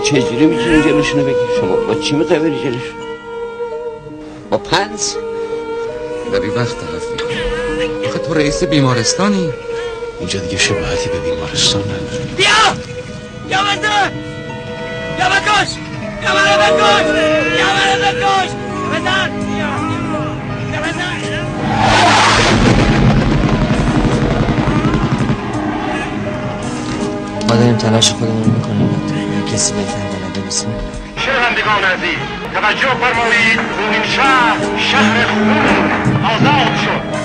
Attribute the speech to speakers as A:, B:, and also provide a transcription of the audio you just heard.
A: چجوری میتونی جلوشونو بگیر؟ شما با چی میخوای بری جلوش؟ با پنس؟
B: داری وقت تلف میکنی. آخه تو رئیس بیمارستانی.
A: اینجا دیگه شباهتی به بیمارستان نداره.
C: بیا بزن یا بکش یا منو بکش یا منو بکش بزن یا بزن.
D: ما داریم تلاش خودمون میکنیم کسی بهتر بلده بسیم.
E: شنوندگان عزیز توجه فرمایید. این شهر خون آزاد شد.